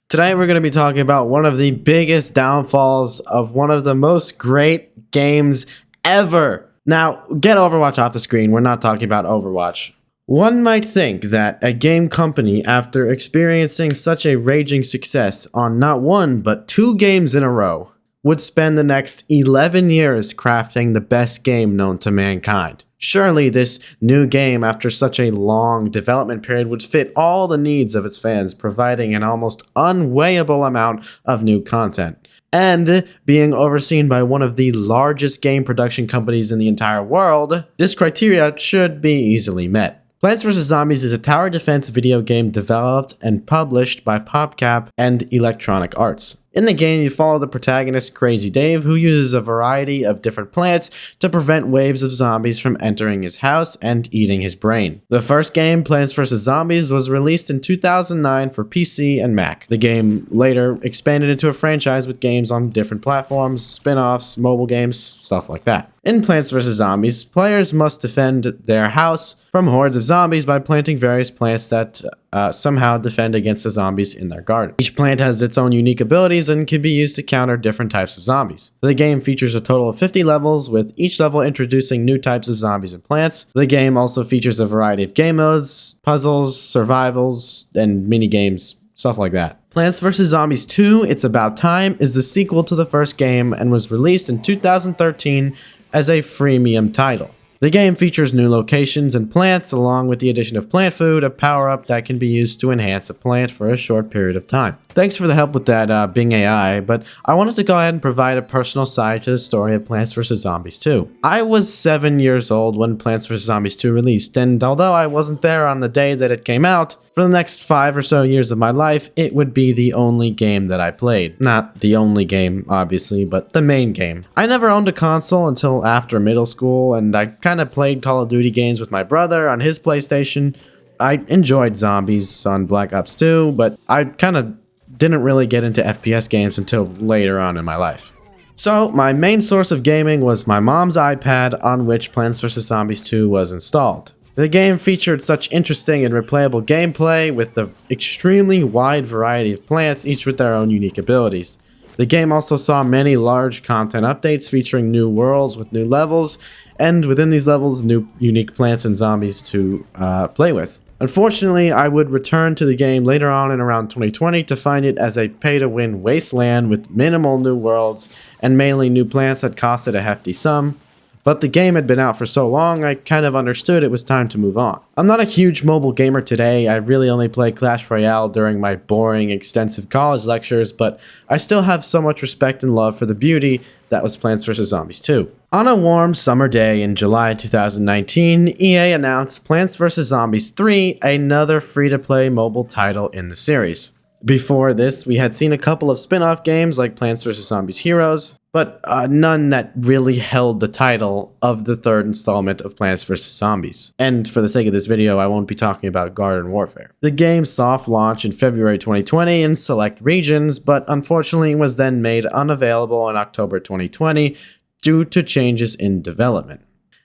Today we're going to be talking about one of the biggest downfalls of one of the most great games ever. Now, get Overwatch off the screen. We're not talking about Overwatch. One might think that a game company, after experiencing such a raging success on not one but 2 games in a row, would spend the next 11 years crafting the best game known to mankind. Surely this new game, after such a long development period, would fit all the needs of its fans, providing an almost unweighable amount of new content. And being overseen by one of the largest game production companies in the entire world, this criteria should be easily met. Plants vs. Zombies is a tower defense video game developed and published by Popcap and Electronic Arts. In the game, you follow the protagonist, Crazy Dave, who uses a variety of different plants to prevent waves of zombies from entering his house and eating his brain. The first game, Plants vs. Zombies, was released in 2009 for PC and Mac. The game later expanded into a franchise with games on different platforms, spin-offs, mobile games, stuff like that. In Plants vs. Zombies, players must defend their house from hordes of zombies by planting various plants that somehow defend against the zombies in their garden. Each plant has its own unique abilities and can be used to counter different types of zombies. The game features a total of 50 levels, with each level introducing new types of zombies and plants. The game also features a variety of game modes, puzzles, survivals, and mini-games, stuff like that. Plants vs. Zombies 2, It's About Time, is the sequel to the first game and was released in 2013 as a freemium title. The game features new locations and plants, along with the addition of plant food, a power-up that can be used to enhance a plant for a short period of time. Thanks for the help with that, Bing AI, but I wanted to go ahead and provide a personal side to the story of Plants vs. Zombies 2. I was 7 years old when Plants vs. Zombies 2 released, and although I wasn't there on the day that it came out, for the next 5 or so years of my life, it would be the only game that I played. Not the only game, obviously, but the main game. I never owned a console until after middle school, and I kind of played Call of Duty games with my brother on his PlayStation. I enjoyed zombies on Black Ops 2, but I kind of didn't really get into FPS games until later on in my life. So, my main source of gaming was my mom's iPad, on which Plants vs. Zombies 2 was installed. The game featured such interesting and replayable gameplay with the extremely wide variety of plants, each with their own unique abilities. The game also saw many large content updates featuring new worlds with new levels, and within these levels, new unique plants and zombies to play with. Unfortunately, I would return to the game later on in around 2020 to find it as a pay-to-win wasteland with minimal new worlds and mainly new plants that costed a hefty sum. But the game had been out for so long, I kind of understood it was time to move on. I'm not a huge mobile gamer today. I really only play Clash Royale during my boring, extensive college lectures, but I still have so much respect and love for the beauty that was Plants vs. Zombies 2. On a warm summer day in July 2019, EA announced Plants vs. Zombies 3, another free-to-play mobile title in the series. Before this, we had seen a couple of spin-off games like Plants vs. Zombies Heroes, but none that really held the title of the third installment of Plants vs. Zombies. And for the sake of this video, I won't be talking about Garden Warfare. The game soft launched in February 2020 in select regions, but unfortunately was then made unavailable in October 2020 due to changes in development.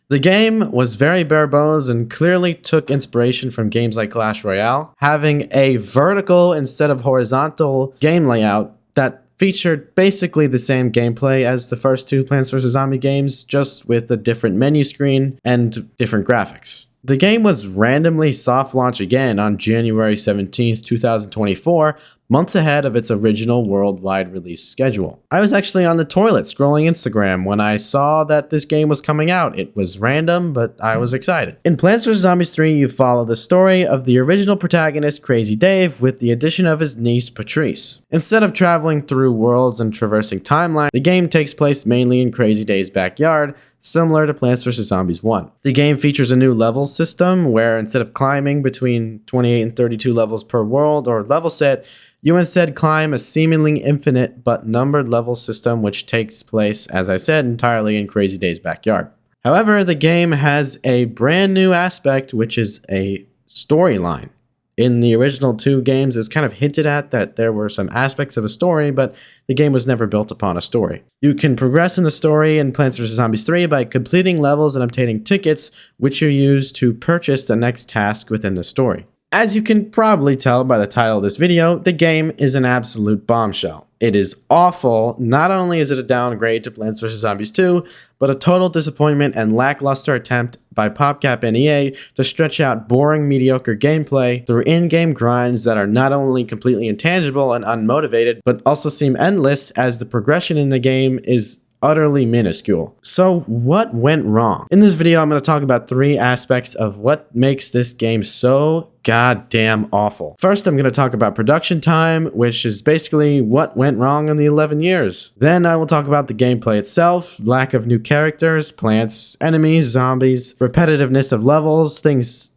The game was very bare bones and clearly took inspiration from games like Clash Royale, having a vertical instead of horizontal game layout that featured basically the same gameplay as the first 2 Plants vs. Zombie games, just with a different menu screen and different graphics. The game was randomly soft launched again on January 17th, 2024, months ahead of its original worldwide release schedule. I was actually on the toilet scrolling Instagram when I saw that this game was coming out. It was random, but I was excited. In Plants vs. Zombies 3, you follow the story of the original protagonist, Crazy Dave, with the addition of his niece, Patrice. Instead of traveling through worlds and traversing timelines, the game takes place mainly in Crazy Dave's backyard, similar to Plants vs. Zombies 1. The game features a new level system where instead of climbing between 28 and 32 levels per world or level set, you instead climb a seemingly infinite but numbered level system which takes place, as I said, entirely in Crazy Dave's backyard. However, the game has a brand new aspect, which is a storyline. In the original 2 games, it was kind of hinted at that there were some aspects of a story, but the game was never built upon a story. You can progress in the story in Plants vs. Zombies 3 by completing levels and obtaining tickets, which you use to purchase the next task within the story. As you can probably tell by the title of this video, the game is an absolute bombshell. It is awful. Not only is it a downgrade to Plants vs. Zombies 2, but a total disappointment and lackluster attempt by Popcap and EA to stretch out boring, mediocre gameplay through in-game grinds that are not only completely intangible and unmotivated, but also seem endless as the progression in the game is utterly minuscule. So what went wrong? In this video, I'm going to talk about 3 aspects of what makes this game so goddamn awful. First, I'm going to talk about production time, which is basically what went wrong in the 11 years. Then I will talk about the gameplay itself, lack of new characters, plants, enemies, zombies, repetitiveness of levels,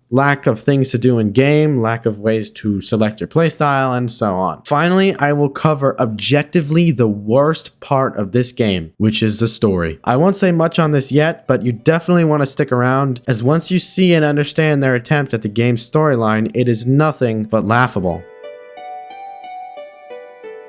lack of things to do in game, lack of ways to select your playstyle, and so on. Finally, I will cover objectively the worst part of this game, which is the story. I won't say much on this yet, but you definitely want to stick around, as once you see and understand their attempt at the game's storyline, it is nothing but laughable.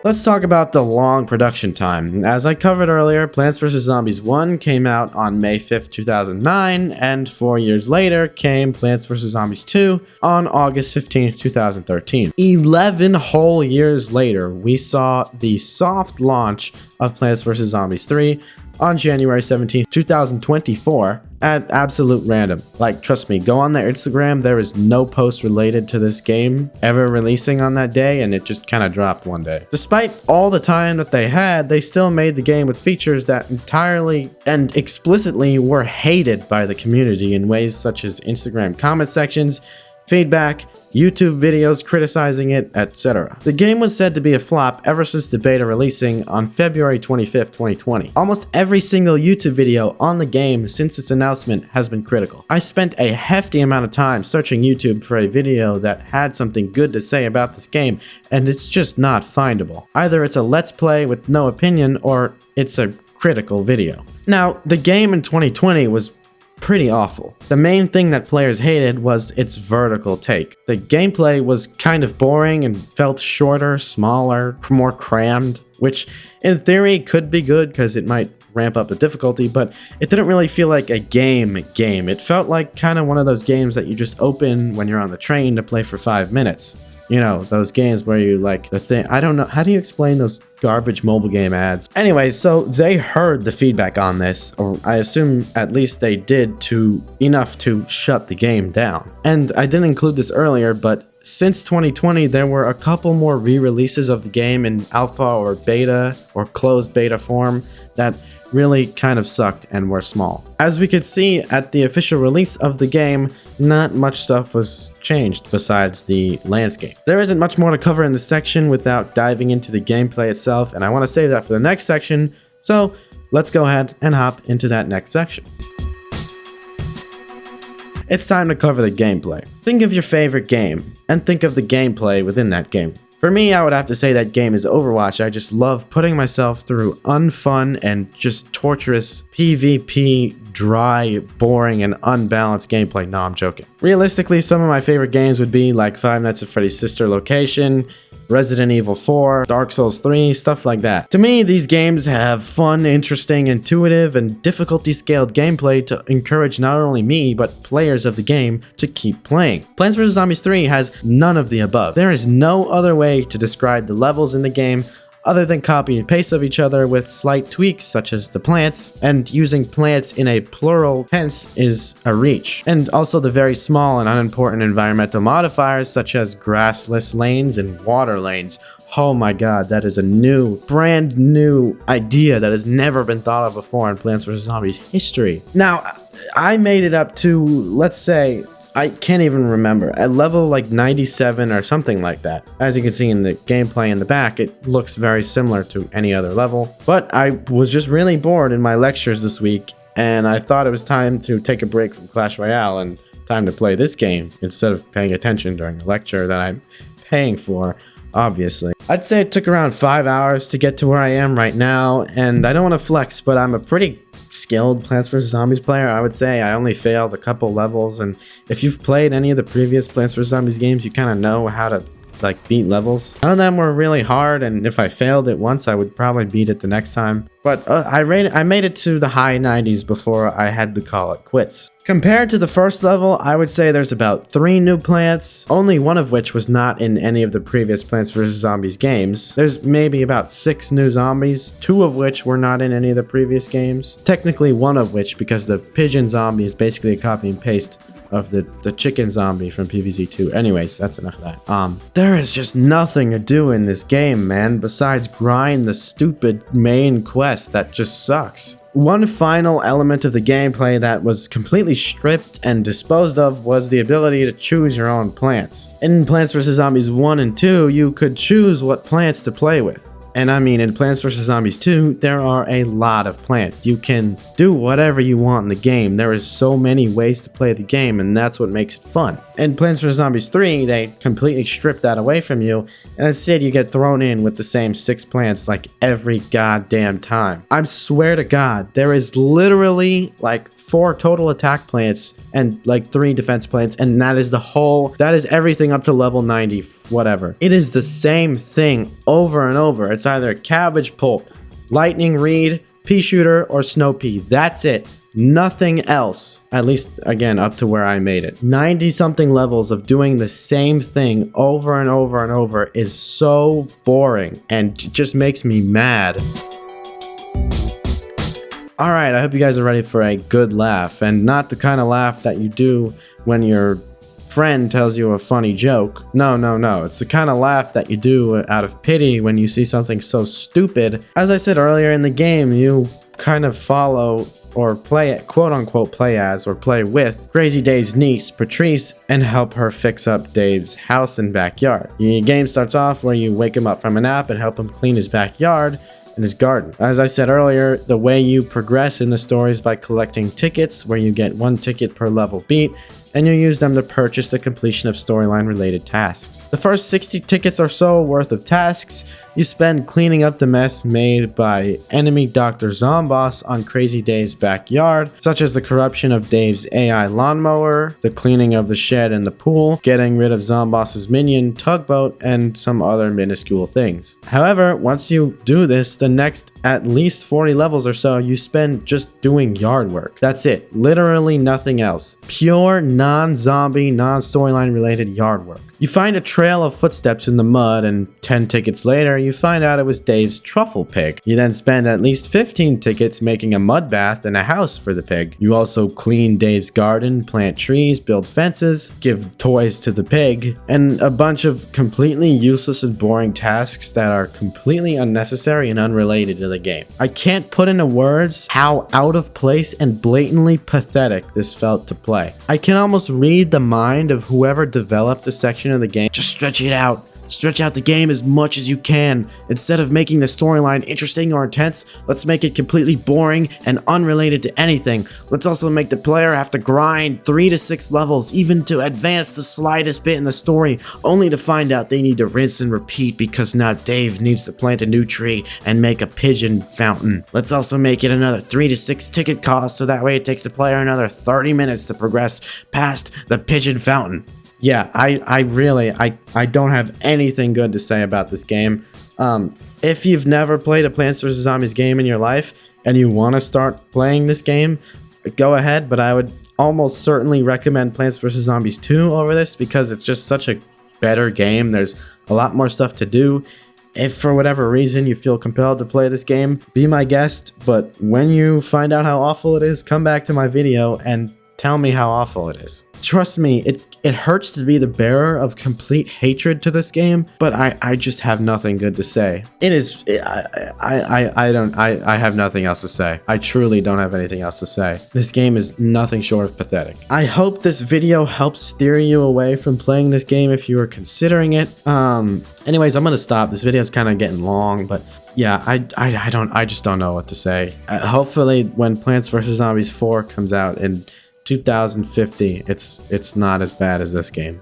Let's talk about the long production time. As I covered earlier, Plants vs. Zombies 1 came out on May 5th, 2009, and 4 years later came Plants vs. Zombies 2 on August 15th, 2013. 11 whole years later, we saw the soft launch of Plants vs. Zombies 3 on January 17th, 2024 at absolute random. Like, trust me, go on their Instagram, there is no post related to this game ever releasing on that day, and it just kind of dropped one day. Despite all the time that they had, they still made the game with features that entirely and explicitly were hated by the community in ways such as Instagram comment sections, feedback, YouTube videos criticizing it, etc. The game was said to be a flop ever since the beta releasing on February 25th, 2020. Almost every single YouTube video on the game since its announcement has been critical. I spent a hefty amount of time searching YouTube for a video that had something good to say about this game, and it's just not findable. Either it's a let's play with no opinion, or it's a critical video. Now, the game in 2020 was pretty awful. The main thing that players hated was its vertical take. The gameplay was kind of boring and felt shorter, smaller, more crammed, which in theory could be good because it might ramp up the difficulty, but it didn't really feel like a game. It felt like kind of one of those games that you just open when you're on the train to play for 5 minutes. You know, those games where you like the thing. I don't know. How do you explain those garbage mobile game ads? Anyway, so they heard the feedback on this, or I assume at least they did enough to shut the game down. And I didn't include this earlier, but since 2020, there were a couple more re-releases of the game in alpha or beta or closed beta form that really kind of sucked and were small. As we could see at the official release of the game, not much stuff was changed besides the landscape. There isn't much more to cover in this section without diving into the gameplay itself, and I want to save that for the next section, so let's go ahead and hop into that next section. It's time to cover the gameplay. Think of your favorite game, and think of the gameplay within that game. For me, I would have to say that game is Overwatch. I just love putting myself through unfun and just torturous PvP, dry, boring, and unbalanced gameplay. No, I'm joking. Realistically, some of my favorite games would be like Five Nights at Freddy's Sister Location, Resident Evil 4, Dark Souls 3, stuff like that. To me, these games have fun, interesting, intuitive, and difficulty-scaled gameplay to encourage not only me, but players of the game to keep playing. Plants vs. Zombies 3 has none of the above. There is no other way to describe the levels in the game other than copy and paste of each other with slight tweaks such as the plants, and using plants in a plural tense is a reach. And also the very small and unimportant environmental modifiers such as grassless lanes and water lanes. Oh my god, that is a brand new idea that has never been thought of before in Plants vs. Zombies history. Now, I made it up to, let's say, I can't even remember, at level like 97 or something like that. As you can see in the gameplay in the back, it looks very similar to any other level. But I was just really bored in my lectures this week, and I thought it was time to take a break from Clash Royale and time to play this game instead of paying attention during the lecture that I'm paying for, obviously. I'd say it took around 5 hours to get to where I am right now, and I don't want to flex, but I'm a pretty skilled Plants vs. Zombies player. I would say I only failed a couple levels, and if you've played any of the previous Plants vs. Zombies games, you kind of know how to like beat levels. None of them were really hard, and if I failed it once, I would probably beat it the next time. But I made it to the high 90s before I had to call it quits. Compared to the first level, I would say there's about 3 new plants, only one of which was not in any of the previous Plants vs. Zombies games. There's maybe about 6 new zombies, 2 of which were not in any of the previous games. Technically 1 of which, because the pigeon zombie is basically a copy and paste of the chicken zombie from PvZ 2. Anyways, that's enough of that. There is just nothing to do in this game, man, besides grind the stupid main quest that just sucks. One final element of the gameplay that was completely stripped and disposed of was the ability to choose your own plants. In Plants vs. Zombies 1 and 2, you could choose what plants to play with. And I mean, in Plants vs. Zombies 2, there are a lot of plants. You can do whatever you want in the game. There is so many ways to play the game, and that's what makes it fun. In Plants vs. Zombies 3, they completely strip that away from you, and instead you get thrown in with the same 6 plants like every goddamn time. I swear to God, there is literally like 4 total attack plants and like 3 defense plants, and that is everything up to level 90, whatever. It is the same thing over and over. It's either cabbage pulp, lightning reed, pea shooter, or snow pea. That's it. Nothing else. At least, again, up to where I made it. 90 something levels of doing the same thing over and over and over is so boring and just makes me mad. Alright, I hope you guys are ready for a good laugh, and not the kind of laugh that you do when your friend tells you a funny joke. No. It's the kind of laugh that you do out of pity when you see something so stupid. As I said earlier in the game, you kind of follow or play, quote unquote, play as or play with Crazy Dave's niece, Patrice, and help her fix up Dave's house and backyard. Your game starts off where you wake him up from a nap and help him clean his backyard in his garden. As I said earlier, the way you progress in the story is by collecting tickets, where you get 1 ticket per level beat, and you use them to purchase the completion of storyline related tasks. The first 60 tickets or so worth of tasks you spend cleaning up the mess made by enemy Dr. Zomboss on Crazy Dave's backyard, such as the corruption of Dave's AI lawnmower, the cleaning of the shed and the pool, getting rid of Zomboss's minion tugboat, and some other minuscule things. However, once you do this, the next at least 40 levels or so you spend just doing yard work. That's it. Literally nothing else. Pure non-zombie, non-storyline related yard work. You find a trail of footsteps in the mud, and 10 tickets later, you find out it was Dave's truffle pig. You then spend at least 15 tickets making a mud bath and a house for the pig. You also clean Dave's garden, plant trees, build fences, give toys to the pig, and a bunch of completely useless and boring tasks that are completely unnecessary and unrelated to the game. I can't put into words how out of place and blatantly pathetic this felt to play. I can almost read the mind of whoever developed the section of the game. Just stretch it out. Stretch out the game as much as you can. Instead of making the storyline interesting or intense, let's make it completely boring and unrelated to anything. Let's also make the player have to grind 3 to 6 levels even to advance the slightest bit in the story, only to find out they need to rinse and repeat because now Dave needs to plant a new tree and make a pigeon fountain. Let's also make it another 3 to 6 ticket cost, so that way it takes the player another 30 minutes to progress past the pigeon fountain. Yeah, I really don't have anything good to say about this game. If you've never played a Plants vs. Zombies game in your life and you want to start playing this game, go ahead, but I would almost certainly recommend Plants vs. Zombies 2 over this because it's just such a better game. There's a lot more stuff to do. If for whatever reason you feel compelled to play this game, be my guest, but when you find out how awful it is, come back to my video and tell me how awful it is. Trust me, it hurts to be the bearer of complete hatred to this game, but I just have nothing good to say. I have nothing else to say. I truly don't have anything else to say. This game is nothing short of pathetic. I hope this video helps steer you away from playing this game if you are considering it. Anyways, I'm gonna stop. This video is kind of getting long, but yeah, I just don't know what to say. Hopefully when Plants vs. Zombies 4 comes out in 2050, it's not as bad as this game.